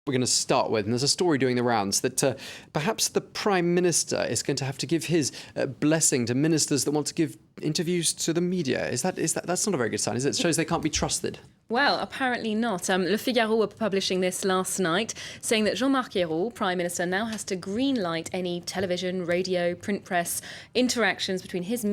We're going to start with, and there's a story doing the rounds that perhaps the Prime Minister is going to have to give his blessing to ministers that want to give interviews to the media. That's not a very good sign, is it? It shows they can't be trusted. Well, apparently not. Le Figaro were publishing this last night, saying that Jean-Marc Ayrault, Prime Minister, now has to greenlight any television, radio, print press interactions between his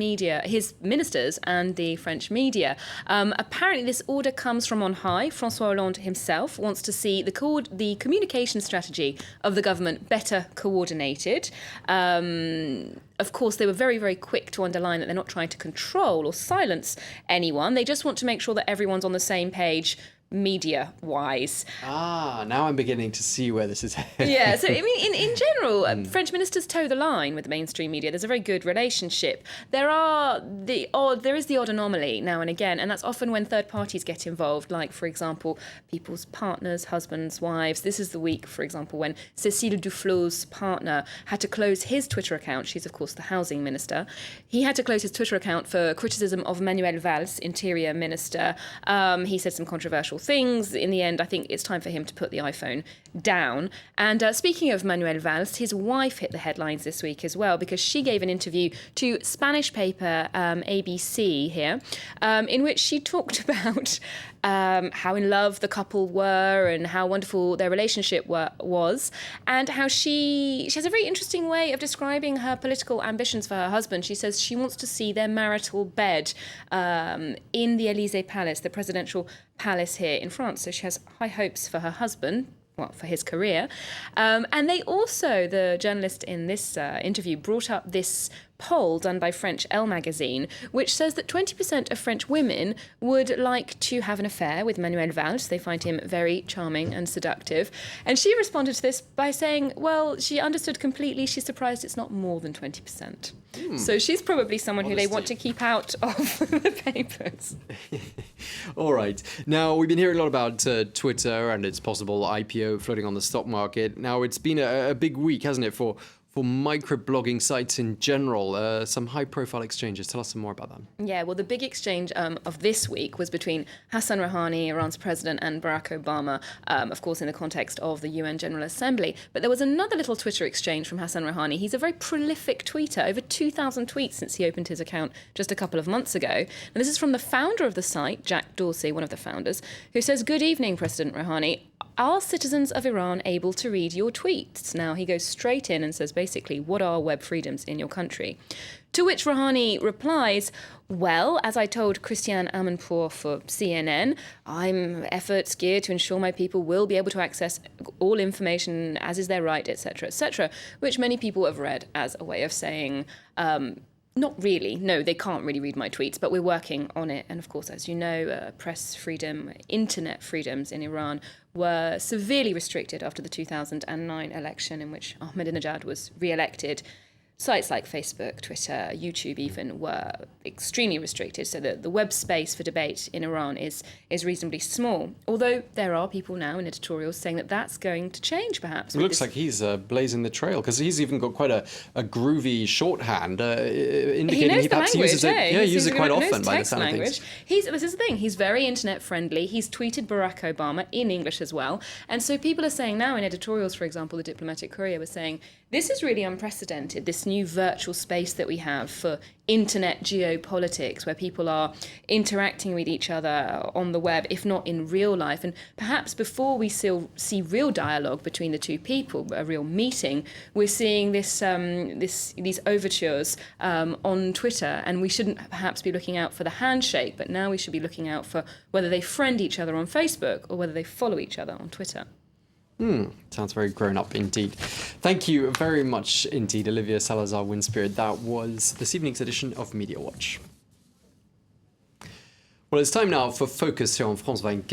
ministers and the French media. Apparently this order comes from on high. François Hollande himself wants to see the communication strategy of the government better coordinated. Of course, they were very, very quick to underline that they're not trying to control or silence anyone. They just want to make sure that everyone's on the same page media-wise. Now I'm beginning to see where this is heading. Yeah, so I mean, in general, French ministers toe the line with the mainstream media. There's a very good relationship. There is the odd anomaly now and again, and that's often when third parties get involved, like, for example, people's partners, husbands, wives. This is the week, for example, when Cécile Duflot's partner had to close his Twitter account. She's, of course, the housing minister. He had to close his Twitter account for criticism of Manuel Valls, interior minister. He said some controversial things. In the end, I think it's time for him to put the iPhone down. And speaking of Manuel Valls, his wife hit the headlines this week as well, because she gave an interview to Spanish paper ABC here, in which she talked about how in love the couple were and how wonderful their relationship was, and how she has a very interesting way of describing her political ambitions for her husband. She says she wants to see their marital bed in the Élysée Palace, the presidential palace here in France. So she has high hopes for her husband, well, for his career. And they also, the journalist in this interview, brought up this poll done by French Elle magazine, which says that 20% of French women would like to have an affair with Manuel Valls. They find him very charming and seductive. And she responded to this by saying, well, she understood completely. She's surprised it's not more than 20%. So she's probably someone who they want to keep out of the papers. All right. Now, we've been hearing a lot about Twitter and its possible IPO floating on the stock market. Now, it's been a big week, hasn't it, for microblogging sites in general, some high-profile exchanges. Tell us some more about that. Yeah, well, the big exchange of this week was between Hassan Rouhani, Iran's president, and Barack Obama, of course, in the context of the UN General Assembly. But there was another little Twitter exchange from Hassan Rouhani. He's a very prolific tweeter, over 2,000 tweets since he opened his account just a couple of months ago. And this is from the founder of the site, Jack Dorsey, one of the founders, who says, "Good evening, President Rouhani. Are citizens of Iran able to read your tweets?" Now, he goes straight in and says, basically, what are web freedoms in your country? To which Rouhani replies, well, as I told Christiane Amanpour for CNN, I'm efforts geared to ensure my people will be able to access all information as is their right, etc., which many people have read as a way of saying, not really. No, they can't really read my tweets, but we're working on it. And of course, as you know, press freedom, internet freedoms in Iran were severely restricted after the 2009 election in which Ahmadinejad was re-elected. Sites like Facebook, Twitter, YouTube even were extremely restricted, so that the web space for debate in Iran is reasonably small. Although there are people now in editorials saying that that's going to change, perhaps. It looks like he's blazing the trail, because he's even got quite a groovy shorthand indicating he perhaps uses it. Yeah, he uses it quite often by the sound of things. This is the thing. He's very internet friendly. He's tweeted Barack Obama in English as well, and so people are saying now in editorials, for example, the Diplomatic Courier was saying this is really unprecedented. This new virtual space that we have for internet geopolitics, where people are interacting with each other on the web, if not in real life. And perhaps before we see real dialogue between the two people, a real meeting, we're seeing these overtures on Twitter. And we shouldn't perhaps be looking out for the handshake, but now we should be looking out for whether they friend each other on Facebook or whether they follow each other on Twitter. Sounds very grown up indeed. Thank you very much indeed, Olivia Salazar-Winspirit. That was this evening's edition of Media Watch. Well, it's time now for Focus here on France 24.